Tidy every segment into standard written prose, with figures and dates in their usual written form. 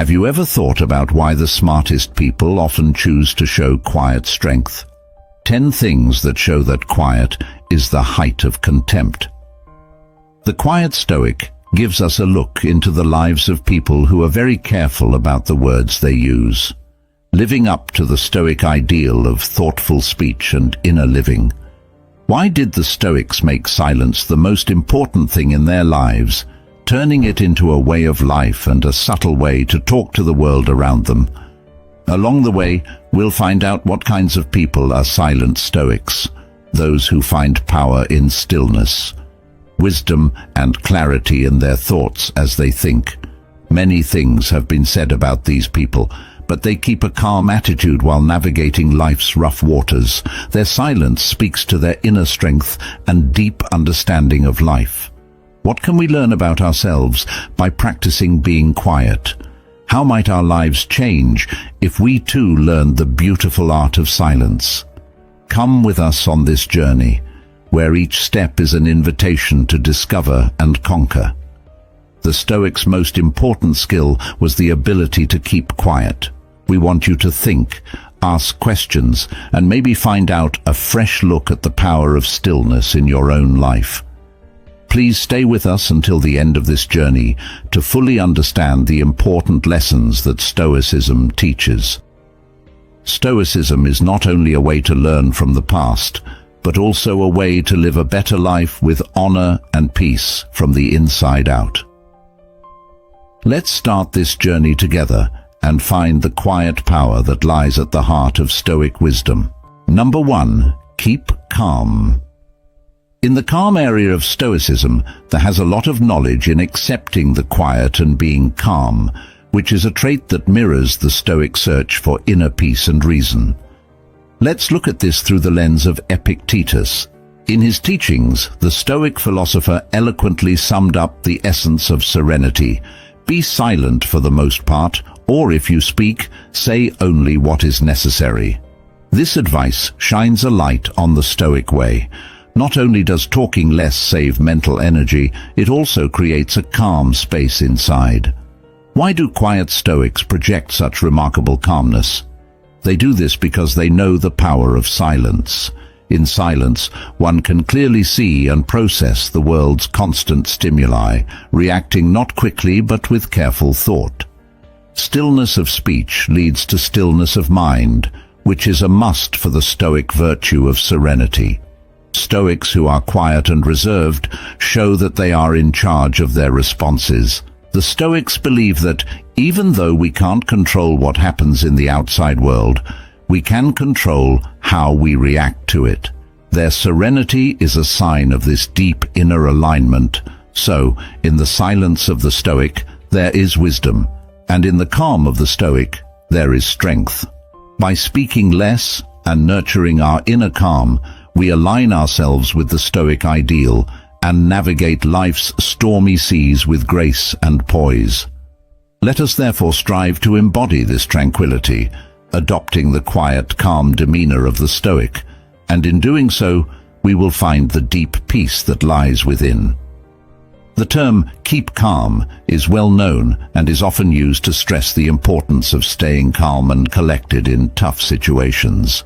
Have you ever thought about why the smartest people often choose to show quiet strength? 10 things that show that quiet is the height of contempt. The quiet Stoic gives us a look into the lives of people who are very careful about the words they use, living up to the Stoic ideal of thoughtful speech and inner living. Why did the Stoics make silence the most important thing in their lives, turning it into a way of life and a subtle way to talk to the world around them? Along the way, we'll find out what kinds of people are silent Stoics, those who find power in stillness, wisdom and clarity in their thoughts as they think. Many things have been said about these people, but they keep a calm attitude while navigating life's rough waters. Their silence speaks to their inner strength and deep understanding of life. What can we learn about ourselves by practicing being quiet? How might our lives change if we too learned the beautiful art of silence? Come with us on this journey, where each step is an invitation to discover and conquer. The Stoics' most important skill was the ability to keep quiet. We want you to think, ask questions, and maybe find out a fresh look at the power of stillness in your own life. Please stay with us until the end of this journey to fully understand the important lessons that Stoicism teaches. Stoicism is not only a way to learn from the past, but also a way to live a better life with honor and peace from the inside out. Let's start this journey together and find the quiet power that lies at the heart of Stoic wisdom. Number 1, keep calm. In the calm area of Stoicism, there has a lot of knowledge in accepting the quiet and being calm, which is a trait that mirrors the Stoic search for inner peace and reason. Let's look at this through the lens of Epictetus. In his teachings, the Stoic philosopher eloquently summed up the essence of serenity. Be silent for the most part, or if you speak, say only what is necessary. This advice shines a light on the Stoic way. Not only does talking less save mental energy, it also creates a calm space inside. Why do quiet Stoics project such remarkable calmness? They do this because they know the power of silence. In silence, one can clearly see and process the world's constant stimuli, reacting not quickly but with careful thought. Stillness of speech leads to stillness of mind, which is a must for the Stoic virtue of serenity. Stoics who are quiet and reserved show that they are in charge of their responses. The Stoics believe that even though we can't control what happens in the outside world, we can control how we react to it. Their serenity is a sign of this deep inner alignment. So, in the silence of the Stoic, there is wisdom, and in the calm of the Stoic, there is strength. By speaking less and nurturing our inner calm, we align ourselves with the Stoic ideal and navigate life's stormy seas with grace and poise. Let us therefore strive to embody this tranquility, adopting the quiet, calm demeanor of the Stoic, and in doing so, we will find the deep peace that lies within. The term "keep calm" is well known and is often used to stress the importance of staying calm and collected in tough situations.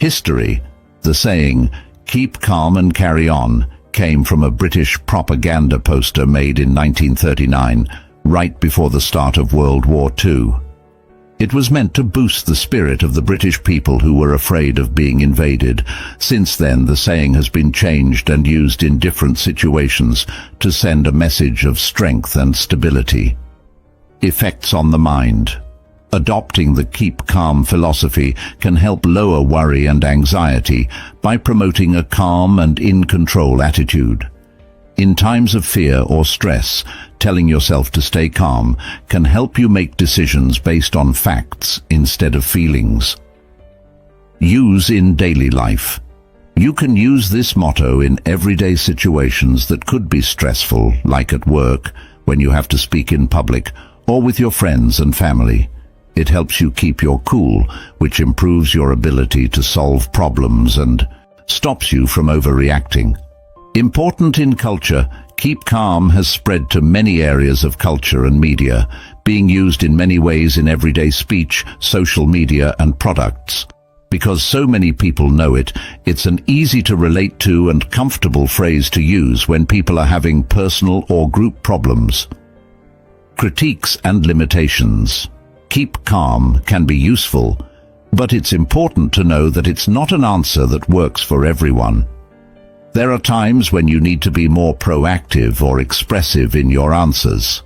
History. The saying, "keep calm and carry on," came from a British propaganda poster made in 1939, right before the start of World War II. It was meant to boost the spirit of the British people who were afraid of being invaded. Since then, the saying has been changed and used in different situations to send a message of strength and stability. Effects on the mind. Adopting the keep calm philosophy can help lower worry and anxiety by promoting a calm and in-control attitude. In times of fear or stress, telling yourself to stay calm can help you make decisions based on facts instead of feelings. Use in daily life. You can use this motto in everyday situations that could be stressful, like at work, when you have to speak in public, or with your friends and family. It helps you keep your cool, which improves your ability to solve problems and stops you from overreacting. Important in culture, keep calm has spread to many areas of culture and media. being used in many ways in everyday speech, social media, and products. Because so many people know it, it's an easy to relate to and comfortable phrase to use when people are having personal or group problems. Critiques and limitations. Keep calm can be useful, but it's important to know that it's not an answer that works for everyone. There are times when you need to be more proactive or expressive in your answers.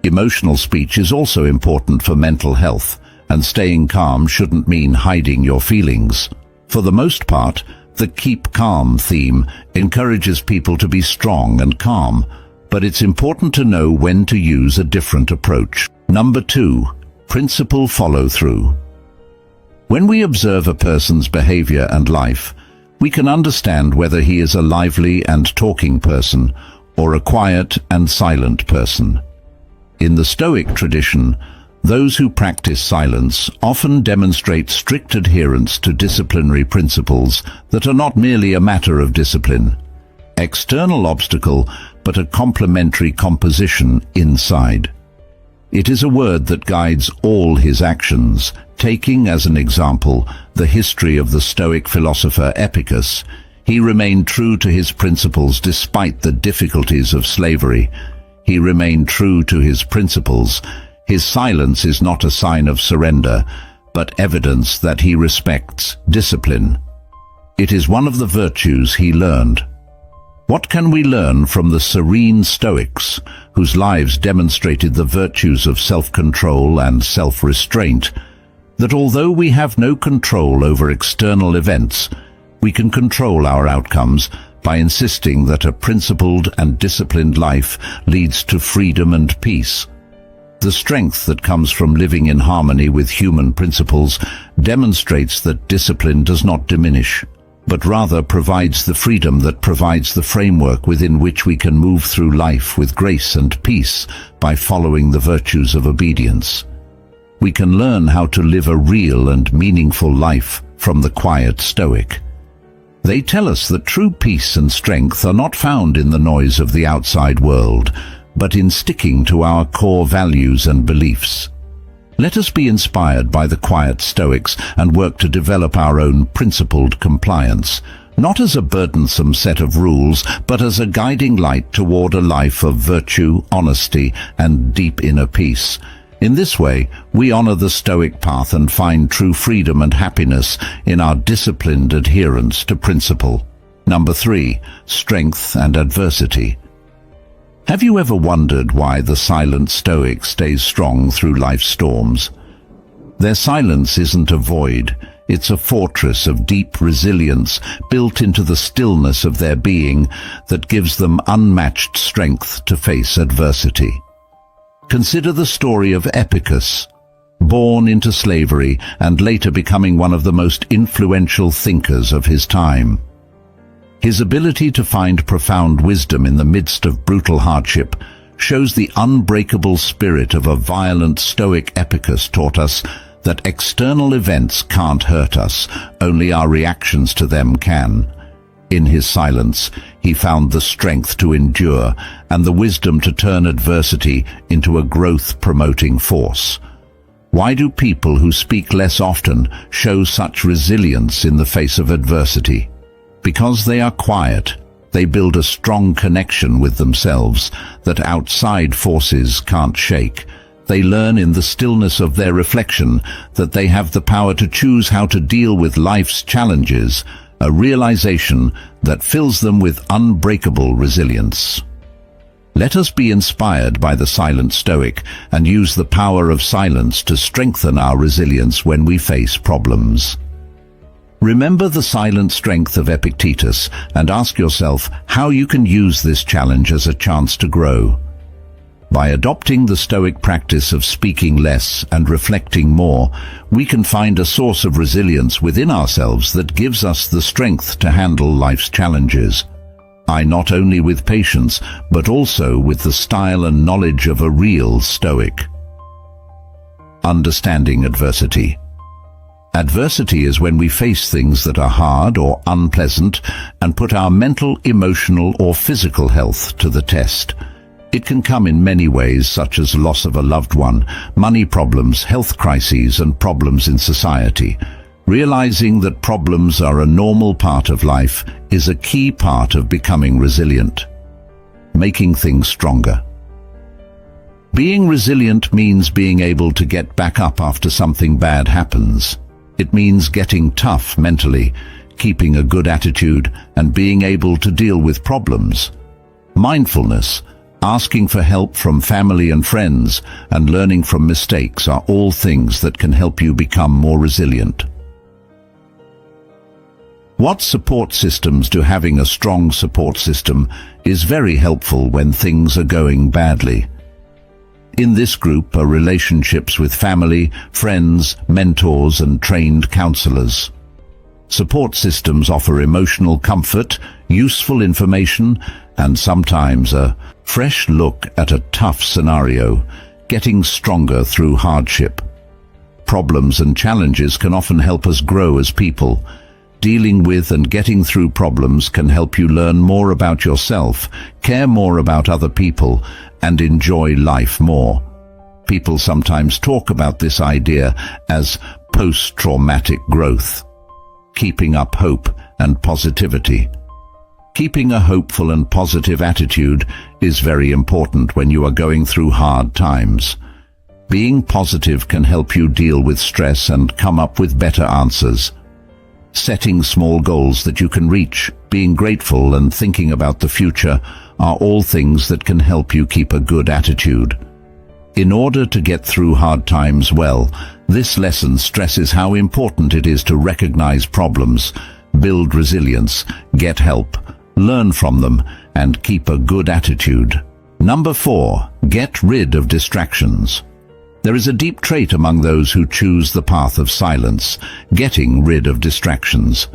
Emotional speech is also important for mental health, and staying calm shouldn't mean hiding your feelings. For the most part, the keep calm theme encourages people to be strong and calm, but it's important to know when to use a different approach. Number 2, principle follow-through. When we observe a person's behavior and life, we can understand whether he is a lively and talking person or a quiet and silent person. In the Stoic tradition, those who practice silence often demonstrate strict adherence to disciplinary principles that are not merely a matter of discipline, external obstacle, but a complementary composition inside. It is a word that guides all his actions. Taking as an example the history of the Stoic philosopher Epicurus, he remained true to his principles despite the difficulties of slavery. He remained true to his principles. His silence is not a sign of surrender, but evidence that he respects discipline. It is one of the virtues he learned. What can we learn from the serene Stoics, whose lives demonstrated the virtues of self-control and self-restraint? That although we have no control over external events, we can control our outcomes by insisting that a principled and disciplined life leads to freedom and peace. The strength that comes from living in harmony with human principles demonstrates that discipline does not diminish, but rather provides the freedom that provides the framework within which we can move through life with grace and peace by following the virtues of obedience. We can learn how to live a real and meaningful life from the quiet Stoic. They tell us that true peace and strength are not found in the noise of the outside world, but in sticking to our core values and beliefs. Let us be inspired by the quiet Stoics and work to develop our own principled compliance, not as a burdensome set of rules, but as a guiding light toward a life of virtue, honesty, and deep inner peace. In this way, we honor the Stoic path and find true freedom and happiness in our disciplined adherence to principle. Number 3, strength and adversity. Have you ever wondered why the silent Stoic stays strong through life's storms? Their silence isn't a void, it's a fortress of deep resilience built into the stillness of their being that gives them unmatched strength to face adversity. Consider the story of Epicurus, born into slavery and later becoming one of the most influential thinkers of his time. His ability to find profound wisdom in the midst of brutal hardship shows the unbreakable spirit of a violent Stoic. Epicurus taught us that external events can't hurt us, only our reactions to them can. In his silence, he found the strength to endure and the wisdom to turn adversity into a growth-promoting force. Why do people who speak less often show such resilience in the face of adversity? Because they are quiet. They build a strong connection with themselves that outside forces can't shake. They learn in the stillness of their reflection that they have the power to choose how to deal with life's challenges, a realization that fills them with unbreakable resilience. Let us be inspired by the silent Stoic and use the power of silence to strengthen our resilience when we face problems. Remember the silent strength of Epictetus and ask yourself how you can use this challenge as a chance to grow. By adopting the Stoic practice of speaking less and reflecting more, we can find a source of resilience within ourselves that gives us the strength to handle life's challenges. Not only with patience, but also with the style and knowledge of a real Stoic. Understanding adversity. Adversity is when we face things that are hard or unpleasant and put our mental, emotional, or physical health to the test. It can come in many ways, such as loss of a loved one, money problems, health crises, and problems in society. Realizing that problems are a normal part of life is a key part of becoming resilient. Making things stronger. Being resilient means being able to get back up after something bad happens. It means getting tough mentally, keeping a good attitude, and being able to deal with problems. Mindfulness, asking for help from family and friends, and learning from mistakes are all things that can help you become more resilient. What support systems do? Having a strong support system is very helpful when things are going badly. In this group are relationships with family, friends, mentors, and trained counselors. Support systems offer emotional comfort, useful information, and sometimes a fresh look at a tough scenario, getting stronger through hardship. Problems and challenges can often help us grow as people. Dealing with and getting through problems can help you learn more about yourself, care more about other people, and enjoy life more. People sometimes talk about this idea as post-traumatic growth. Keeping up hope and positivity. Keeping a hopeful and positive attitude is very important when you are going through hard times. Being positive can help you deal with stress and come up with better answers. Setting small goals that you can reach, being grateful, and thinking about the future are all things that can help you keep a good attitude. In order to get through hard times well, this lesson stresses how important it is to recognize problems, build resilience, get help, learn from them, and keep a good attitude. Number 4, get rid of distractions. There is a deep trait among those who choose the path of silence, getting rid of distractions.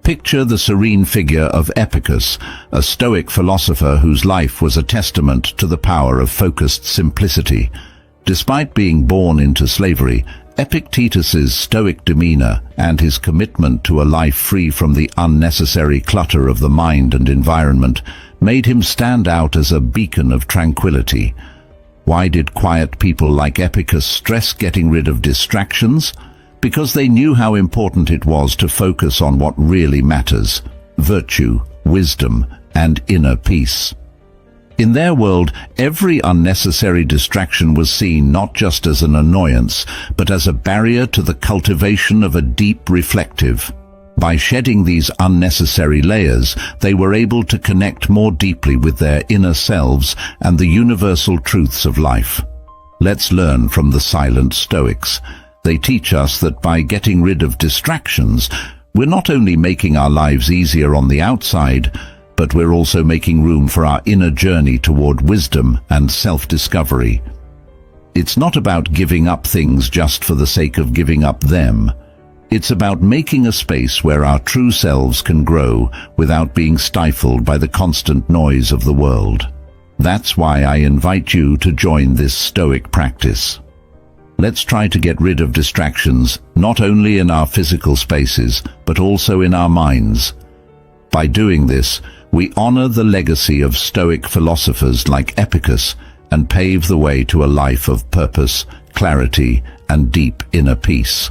Picture the serene figure of Epicurus, a Stoic philosopher whose life was a testament to the power of focused simplicity. Despite being born into slavery, Epictetus's Stoic demeanor and his commitment to a life free from the unnecessary clutter of the mind and environment made him stand out as a beacon of tranquility. Why did quiet people like Epicurus stress getting rid of distractions? Because they knew how important it was to focus on what really matters: virtue, wisdom, and inner peace. In their world, every unnecessary distraction was seen not just as an annoyance, but as a barrier to the cultivation of a deep reflective. By shedding these unnecessary layers, they were able to connect more deeply with their inner selves and the universal truths of life. Let's learn from the silent Stoics. They teach us that by getting rid of distractions, we're not only making our lives easier on the outside, but we're also making room for our inner journey toward wisdom and self-discovery. It's not about giving up things just for the sake of giving up them. It's about making a space where our true selves can grow without being stifled by the constant noise of the world. That's why I invite you to join this Stoic practice. Let's try to get rid of distractions, not only in our physical spaces, but also in our minds. By doing this, we honor the legacy of Stoic philosophers like Epicurus and pave the way to a life of purpose, clarity, and deep inner peace.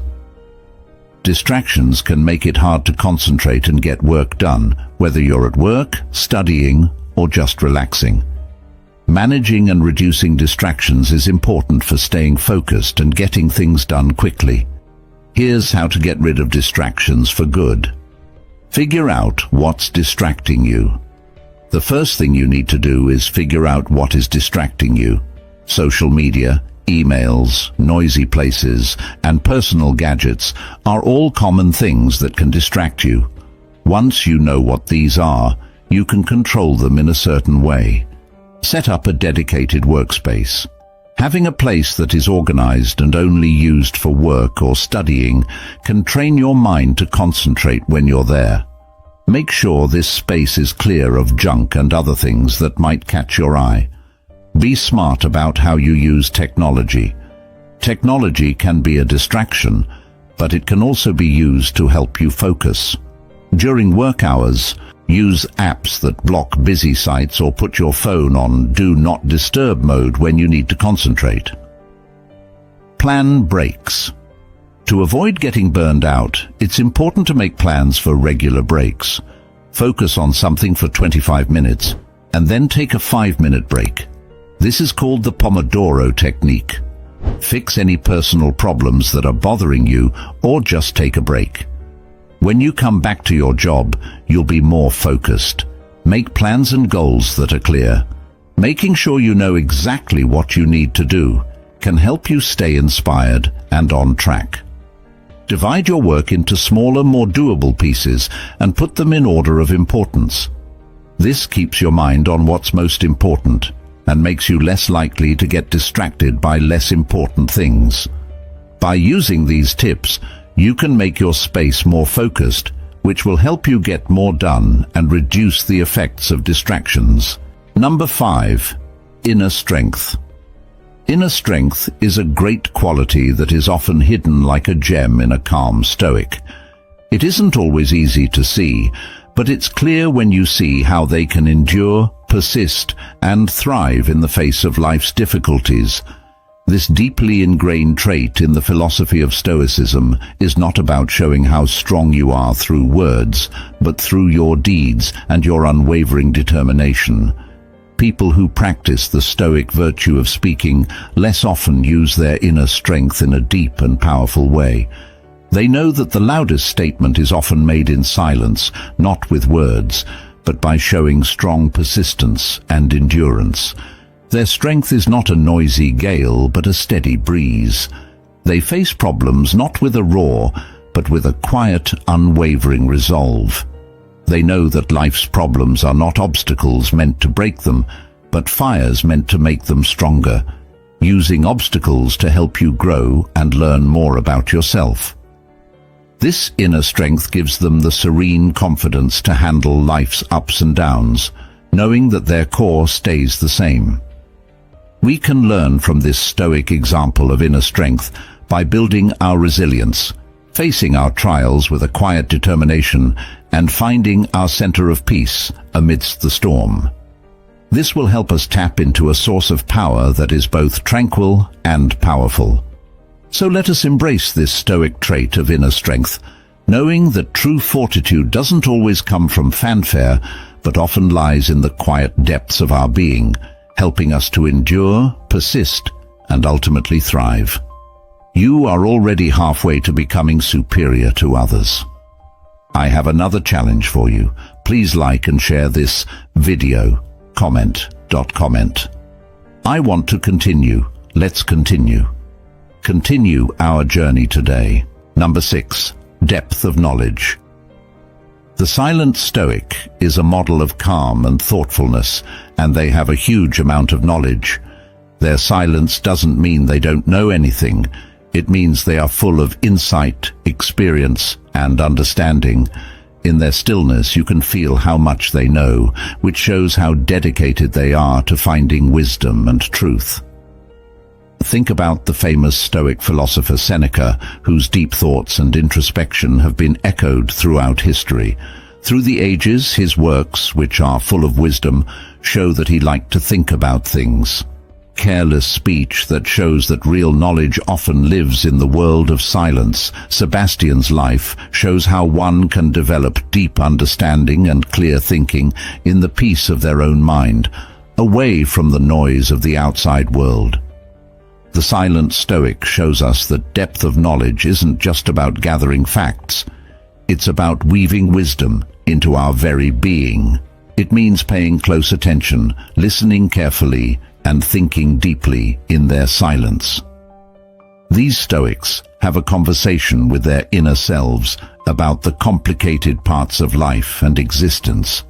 Distractions can make it hard to concentrate and get work done, whether you're at work, studying, or just relaxing. Managing and reducing distractions is important for staying focused and getting things done quickly. Here's how to get rid of distractions for good. Figure out what's distracting you. The first thing you need to do is figure out what is distracting you. Social media, emails, noisy places, and personal gadgets are all common things that can distract you. Once you know what these are, you can control them in a certain way. Set up a dedicated workspace. Having a place that is organized and only used for work or studying can train your mind to concentrate when you're there. Make sure this space is clear of junk and other things that might catch your eye. Be smart about how you use technology. Technology can be a distraction, but it can also be used to help you focus. During work hours, use apps that block busy sites or put your phone on Do Not Disturb mode when you need to concentrate. Plan breaks. To avoid getting burned out, it's important to make plans for regular breaks. Focus on something for 25 minutes and then take a 5-minute break. This is called the Pomodoro technique. Fix any personal problems that are bothering you or just take a break. When you come back to your job, you'll be more focused. Make plans and goals that are clear. Making sure you know exactly what you need to do can help you stay inspired and on track. Divide your work into smaller, more doable pieces and put them in order of importance. This keeps your mind on what's most important and makes you less likely to get distracted by less important things. By using these tips, you can make your space more focused, which will help you get more done and reduce the effects of distractions. Number 5. Inner strength. Inner strength is a great quality that is often hidden like a gem in a calm Stoic. It isn't always easy to see, but it's clear when you see how they can endure, persist, and thrive in the face of life's difficulties. This deeply ingrained trait in the philosophy of Stoicism is not about showing how strong you are through words, but through your deeds and your unwavering determination. People who practice the Stoic virtue of speaking less often use their inner strength in a deep and powerful way. They know that the loudest statement is often made in silence, not with words, but by showing strong persistence and endurance. Their strength is not a noisy gale, but a steady breeze. They face problems not with a roar, but with a quiet, unwavering resolve. They know that life's problems are not obstacles meant to break them, but fires meant to make them stronger, using obstacles to help you grow and learn more about yourself. This inner strength gives them the serene confidence to handle life's ups and downs, knowing that their core stays the same. We can learn from this Stoic example of inner strength by building our resilience, facing our trials with a quiet determination, and finding our center of peace amidst the storm. This will help us tap into a source of power that is both tranquil and powerful. So let us embrace this Stoic trait of inner strength, knowing that true fortitude doesn't always come from fanfare, but often lies in the quiet depths of our being, helping us to endure, persist, and ultimately thrive. You are already halfway to becoming superior to others. I have another challenge for you. Please like and share this video. Comment. I want to continue. Let's continue. Continue our journey today. Number 6. Depth of knowledge. The silent Stoic is a model of calm and thoughtfulness, and they have a huge amount of knowledge. Their silence doesn't mean they don't know anything. It means they are full of insight, experience, and understanding. In their stillness, you can feel how much they know, which shows how dedicated they are to finding wisdom and truth. Think about the famous Stoic philosopher Seneca, whose deep thoughts and introspection have been echoed throughout history. Through the ages, his works, which are full of wisdom, show that he liked to think about things. Careless speech that shows that real knowledge often lives in the world of silence. Sebastian's life shows how one can develop deep understanding and clear thinking in the peace of their own mind, away from the noise of the outside world. The silent Stoic shows us that depth of knowledge isn't just about gathering facts. It's about weaving wisdom into our very being. It means paying close attention, listening carefully, and thinking deeply in their silence. These Stoics have a conversation with their inner selves about the complicated parts of life and existence.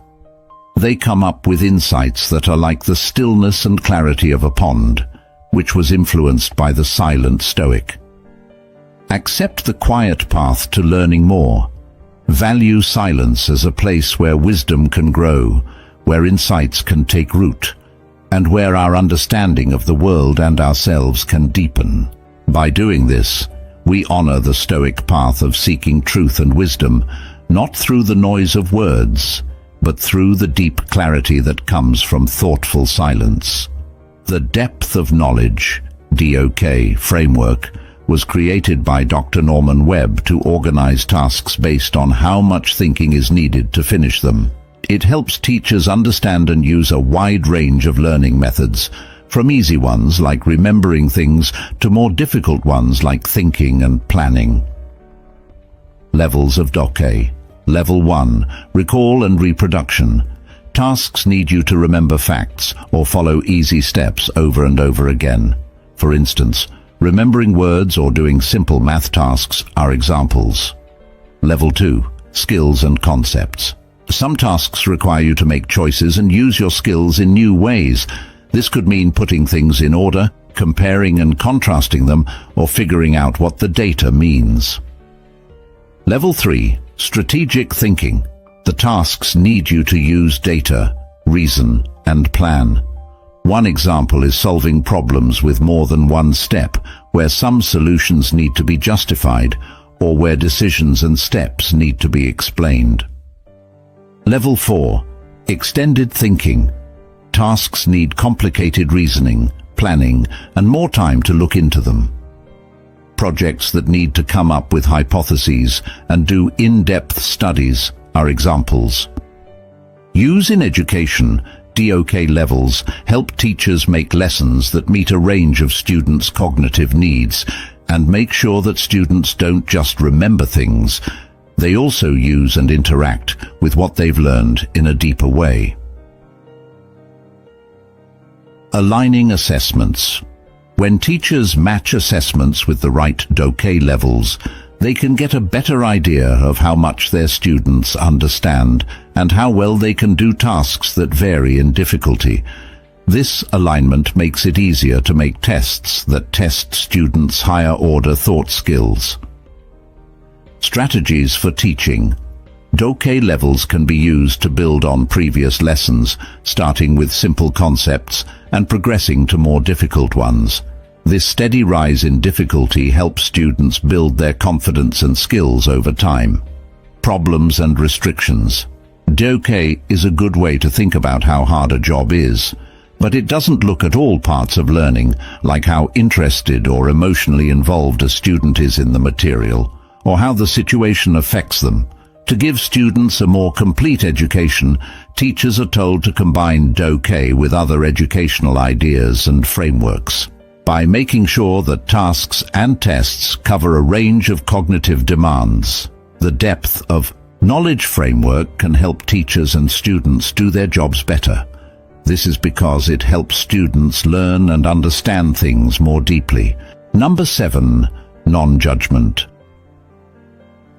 They come up with insights that are like the stillness and clarity of a pond, which was influenced by the silent Stoic. Accept the quiet path to learning more. Value silence as a place where wisdom can grow, where insights can take root, and where our understanding of the world and ourselves can deepen. By doing this, we honor the Stoic path of seeking truth and wisdom, not through the noise of words, but through the deep clarity that comes from thoughtful silence. The depth of knowledge, DOK, framework was created by Dr. Norman Webb to organize tasks based on how much thinking is needed to finish them. It helps teachers understand and use a wide range of learning methods, from easy ones like remembering things to more difficult ones like thinking and planning. Levels of DOK. Level 1. Recall and reproduction. Tasks need you to remember facts or follow easy steps over and over again. For instance, remembering words or doing simple math tasks are examples. Level 2. Skills and concepts. Some tasks require you to make choices and use your skills in new ways. This could mean putting things in order, comparing and contrasting them, or figuring out what the data means. Level 3. Strategic thinking. The tasks need you to use data, reason, and plan. One example is solving problems with more than one step, where some solutions need to be justified, or where decisions and steps need to be explained. Level 4. Extended thinking. Tasks need complicated reasoning, planning, and more time to look into them. Projects that need to come up with hypotheses and do in-depth studies are examples. Use in education. DOK levels help teachers make lessons that meet a range of students' cognitive needs and make sure that students don't just remember things, they also use and interact with what they've learned in a deeper way. Aligning assessments. When teachers match assessments with the right DOK levels, they can get a better idea of how much their students understand and how well they can do tasks that vary in difficulty. This alignment makes it easier to make tests that test students' higher-order thought skills. Strategies for teaching. DOK levels can be used to build on previous lessons, starting with simple concepts and progressing to more difficult ones. This steady rise in difficulty helps students build their confidence and skills over time. Problems and restrictions. DOK is a good way to think about how hard a job is, but it doesn't look at all parts of learning, like how interested or emotionally involved a student is in the material, or how the situation affects them. To give students a more complete education, teachers are told to combine DOK with other educational ideas and frameworks. By making sure that tasks and tests cover a range of cognitive demands, the depth of knowledge framework can help teachers and students do their jobs better. This is because it helps students learn and understand things more deeply. Number 7. Non-judgment.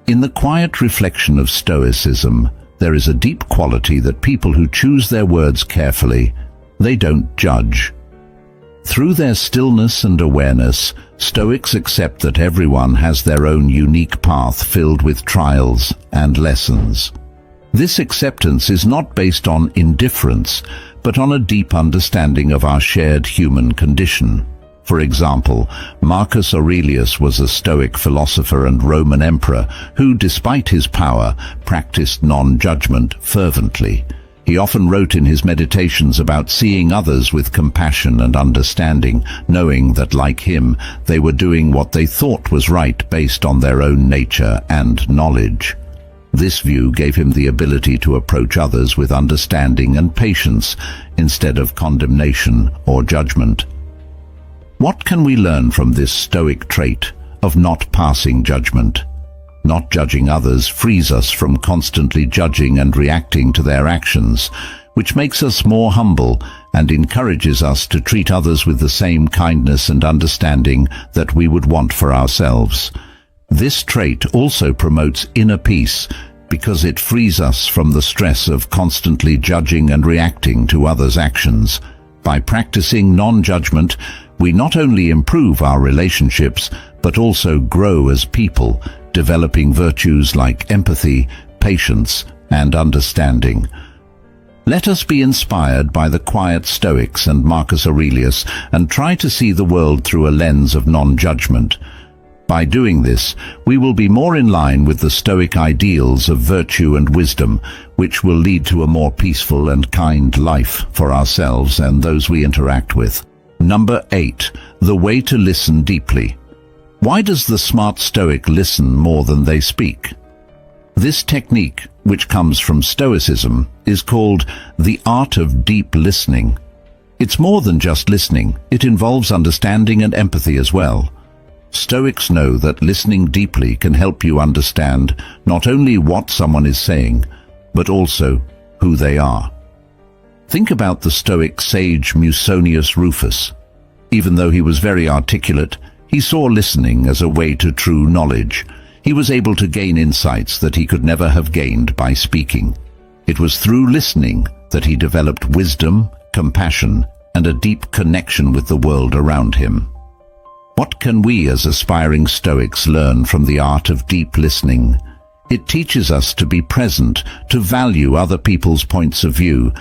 In the quiet reflection of Stoicism, there is a deep quality that people who choose their words carefully, they don't judge. Through their stillness and awareness, Stoics accept that everyone has their own unique path filled with trials and lessons. This acceptance is not based on indifference, but on a deep understanding of our shared human condition. For example, Marcus Aurelius was a Stoic philosopher and Roman emperor who, despite his power, practiced non-judgment fervently. He often wrote in his meditations about seeing others with compassion and understanding, knowing that, like him, they were doing what they thought was right based on their own nature and knowledge. This view gave him the ability to approach others with understanding and patience instead of condemnation or judgment. What can we learn from this Stoic trait of not passing judgment? Not judging others frees us from constantly judging and reacting to their actions, which makes us more humble and encourages us to treat others with the same kindness and understanding that we would want for ourselves. This trait also promotes inner peace because it frees us from the stress of constantly judging and reacting to others' actions. By practicing non-judgment, we not only improve our relationships, but also grow as people, developing virtues like empathy, patience, and understanding. Let us be inspired by the quiet Stoics and Marcus Aurelius and try to see the world through a lens of non-judgment. By doing this, we will be more in line with the Stoic ideals of virtue and wisdom, which will lead to a more peaceful and kind life for ourselves and those we interact with. Number 8. The way to listen deeply. Why does the smart Stoic listen more than they speak? This technique, which comes from Stoicism, is called the art of deep listening. It's more than just listening. It involves understanding and empathy as well. Stoics know that listening deeply can help you understand not only what someone is saying, but also who they are. Think about the Stoic sage Musonius Rufus. Even though he was very articulate, he saw listening as a way to true knowledge. He was able to gain insights that he could never have gained by speaking. It was through listening that he developed wisdom, compassion, and a deep connection with the world around him. What can we as aspiring Stoics learn from the art of deep listening? It teaches us to be present, to value other people's points of view,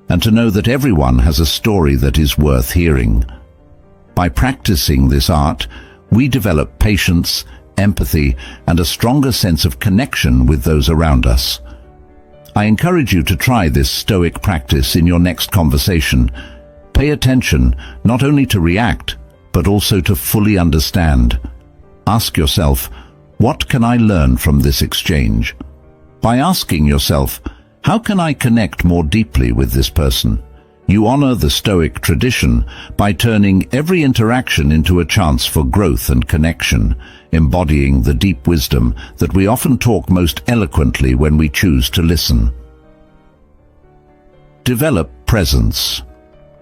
and to know that everyone has a story that is worth hearing. By practicing this art, we develop patience, empathy, and a stronger sense of connection with those around us. I encourage you to try this Stoic practice in your next conversation. Pay attention not only to react, but also to fully understand. Ask yourself, what can I learn from this exchange? By asking yourself, how can I connect more deeply with this person? You honor the Stoic tradition by turning every interaction into a chance for growth and connection, embodying the deep wisdom that we often talk most eloquently when we choose to listen. Develop presence.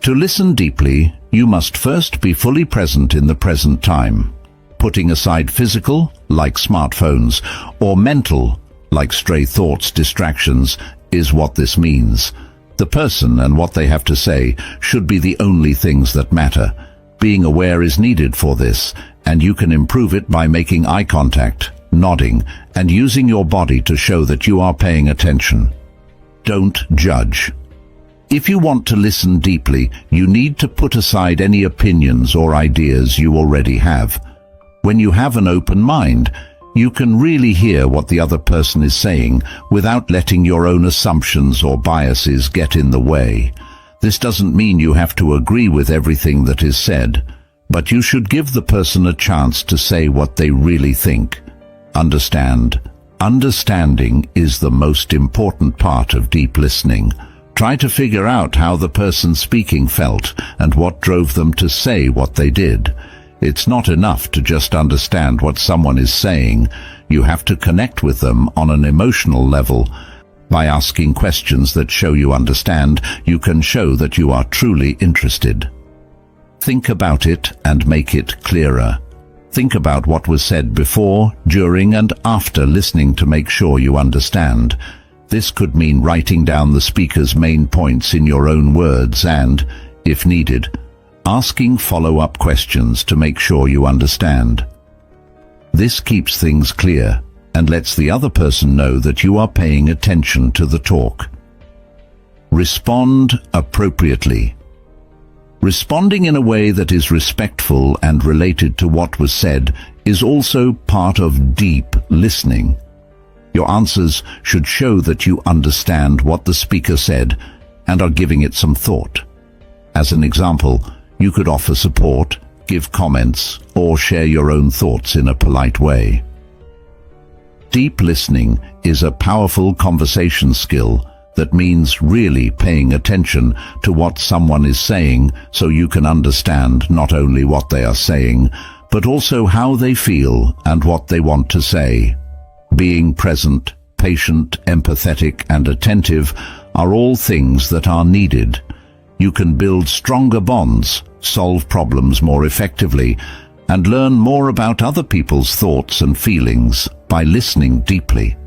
To listen deeply, you must first be fully present in the present time. Putting aside physical, like smartphones, or mental, like stray thoughts, distractions, is what this means. The person and what they have to say should be the only things that matter. Being aware is needed for this, and you can improve it by making eye contact, nodding, and using your body to show that you are paying attention. Don't judge. If you want to listen deeply, you need to put aside any opinions or ideas you already have. When you have an open mind, you can really hear what the other person is saying without letting your own assumptions or biases get in the way. This doesn't mean you have to agree with everything that is said, but you should give the person a chance to say what they really think. Understanding is the most important part of deep listening. Try to figure out how the person speaking felt and what drove them to say what they did. It's not enough to just understand what someone is saying. You have to connect with them on an emotional level. By asking questions that show you understand, you can show that you are truly interested. Think about it and make it clearer. Think about what was said before, during, and after listening to make sure you understand. This could mean writing down the speaker's main points in your own words and, if needed, asking follow-up questions to make sure you understand. This keeps things clear and lets the other person know that you are paying attention to the talk. Respond appropriately. Responding in a way that is respectful and related to what was said is also part of deep listening. Your answers should show that you understand what the speaker said and are giving it some thought. As an example, you could offer support, give comments, or share your own thoughts in a polite way. Deep listening is a powerful conversation skill that means really paying attention to what someone is saying so you can understand not only what they are saying, but also how they feel and what they want to say. Being present, patient, empathetic, and attentive are all things that are needed. You can build stronger bonds, solve problems more effectively, and learn more about other people's thoughts and feelings by listening deeply.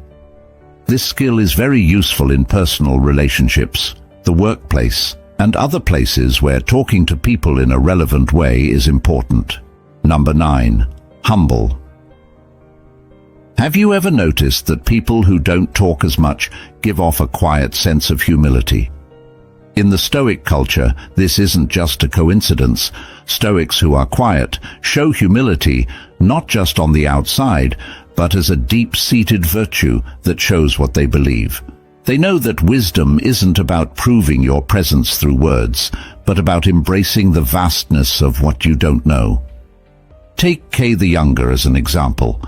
This skill is very useful in personal relationships, the workplace, and other places where talking to people in a relevant way is important. Number 9. Humble. Have you ever noticed that people who don't talk as much give off a quiet sense of humility? In the Stoic culture, this isn't just a coincidence. Stoics who are quiet show humility not just on the outside, but as a deep-seated virtue that shows what they believe. They know that wisdom isn't about proving your presence through words, but about embracing the vastness of what you don't know. Take Kay the Younger as an example.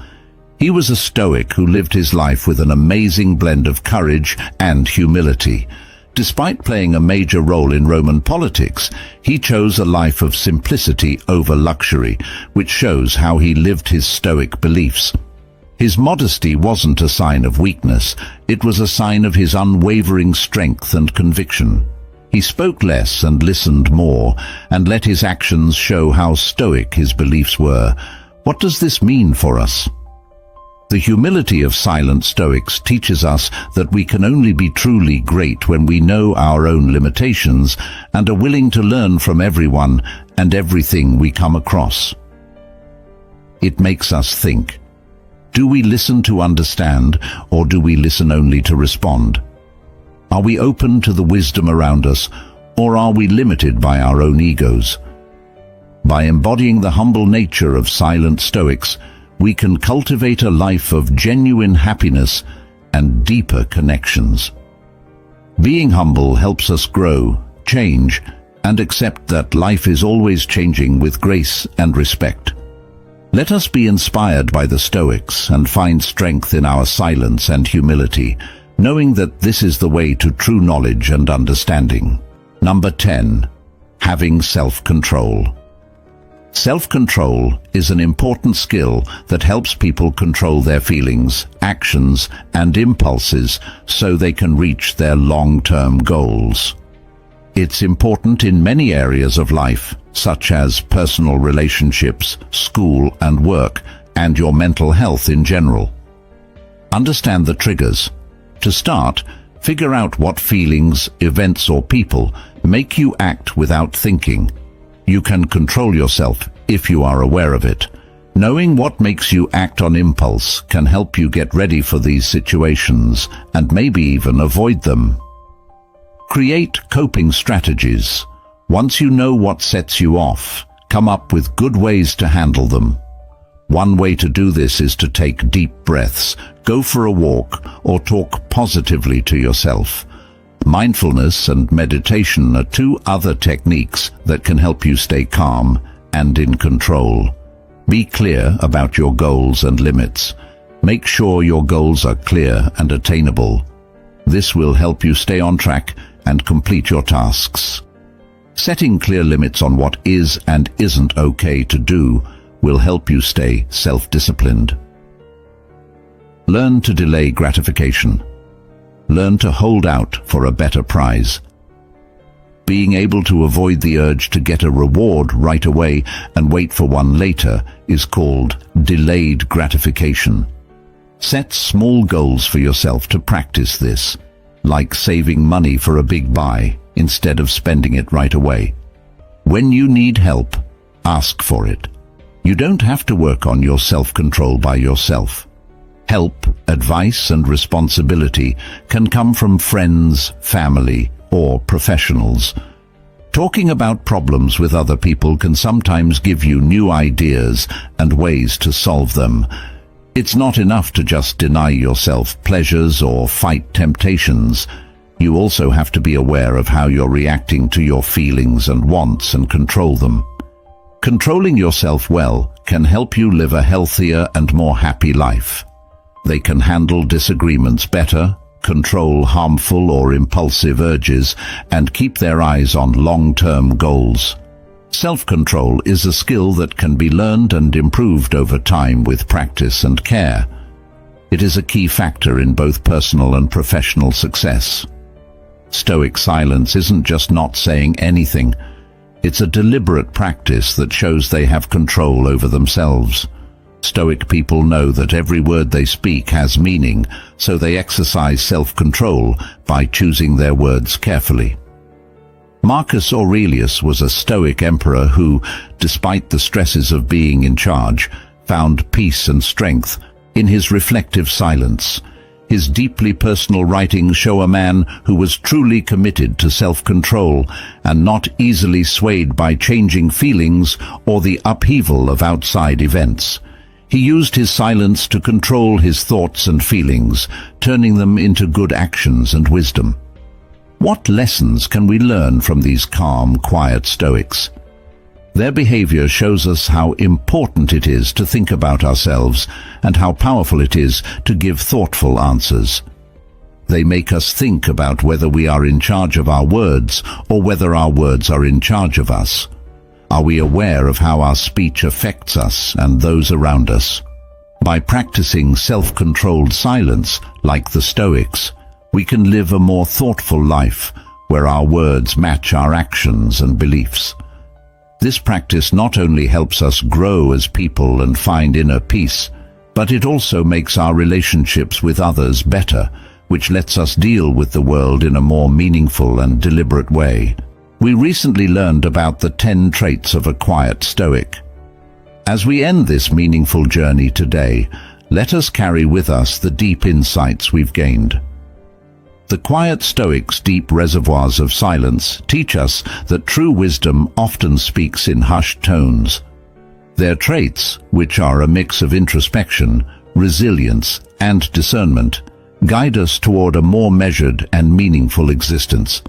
He was a Stoic who lived his life with an amazing blend of courage and humility. Despite playing a major role in Roman politics, he chose a life of simplicity over luxury, which shows how he lived his Stoic beliefs. His modesty wasn't a sign of weakness, it was a sign of his unwavering strength and conviction. He spoke less and listened more, and let his actions show how Stoic his beliefs were. What does this mean for us? The humility of silent Stoics teaches us that we can only be truly great when we know our own limitations and are willing to learn from everyone and everything we come across. It makes us think. Do we listen to understand, or do we listen only to respond? Are we open to the wisdom around us, or are we limited by our own egos? By embodying the humble nature of silent Stoics, we can cultivate a life of genuine happiness and deeper connections. Being humble helps us grow, change, and accept that life is always changing with grace and respect. Let us be inspired by the Stoics and find strength in our silence and humility, knowing that this is the way to true knowledge and understanding. Number 10. Having self-control. Self-control is an important skill that helps people control their feelings, actions, and impulses so they can reach their long-term goals. It's important in many areas of life, such as personal relationships, school and work, and your mental health in general. Understand the triggers. To start, figure out what feelings, events, or people make you act without thinking. You can control yourself if you are aware of it. Knowing what makes you act on impulse can help you get ready for these situations and maybe even avoid them. Create coping strategies. Once you know what sets you off, come up with good ways to handle them. One way to do this is to take deep breaths, go for a walk, or talk positively to yourself. Mindfulness and meditation are two other techniques that can help you stay calm and in control. Be clear about your goals and limits. Make sure your goals are clear and attainable. This will help you stay on track and complete your tasks. Setting clear limits on what is and isn't okay to do will help you stay self-disciplined. Learn to delay gratification. Learn to hold out for a better prize. Being able to avoid the urge to get a reward right away and wait for one later is called delayed gratification. Set small goals for yourself to practice this, like saving money for a big buy instead of spending it right away. When you need help, ask for it. You don't have to work on your self-control by yourself. Help, advice, and responsibility can come from friends, family, or professionals. Talking about problems with other people can sometimes give you new ideas and ways to solve them. It's not enough to just deny yourself pleasures or fight temptations. You also have to be aware of how you're reacting to your feelings and wants and control them. Controlling yourself well can help you live a healthier and more happy life. They can handle disagreements better, control harmful or impulsive urges, and keep their eyes on long-term goals. Self-control is a skill that can be learned and improved over time with practice and care. It is a key factor in both personal and professional success. Stoic silence isn't just not saying anything. It's a deliberate practice that shows they have control over themselves. Stoic people know that every word they speak has meaning, so they exercise self-control by choosing their words carefully. Marcus Aurelius was a Stoic emperor who, despite the stresses of being in charge, found peace and strength in his reflective silence. His deeply personal writings show a man who was truly committed to self-control and not easily swayed by changing feelings or the upheaval of outside events. He used his silence to control his thoughts and feelings, turning them into good actions and wisdom. What lessons can we learn from these calm, quiet Stoics? Their behavior shows us how important it is to think about ourselves and how powerful it is to give thoughtful answers. They make us think about whether we are in charge of our words or whether our words are in charge of us. Are we aware of how our speech affects us and those around us? By practicing self-controlled silence, like the Stoics, we can live a more thoughtful life where our words match our actions and beliefs. This practice not only helps us grow as people and find inner peace, but it also makes our relationships with others better, which lets us deal with the world in a more meaningful and deliberate way. We recently learned about the 10 traits of a quiet Stoic. As we end this meaningful journey today, let us carry with us the deep insights we've gained. The quiet Stoics' deep reservoirs of silence teach us that true wisdom often speaks in hushed tones. Their traits, which are a mix of introspection, resilience, and discernment, guide us toward a more measured and meaningful existence.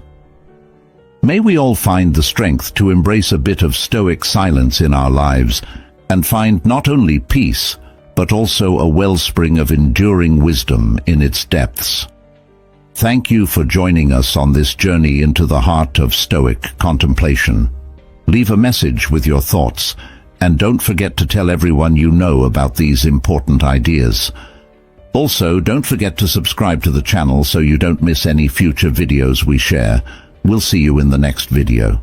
May we all find the strength to embrace a bit of Stoic silence in our lives and find not only peace, but also a wellspring of enduring wisdom in its depths. Thank you for joining us on this journey into the heart of Stoic contemplation. Leave a message with your thoughts, and don't forget to tell everyone you know about these important ideas. Also, don't forget to subscribe to the channel so you don't miss any future videos we share. We'll see you in the next video.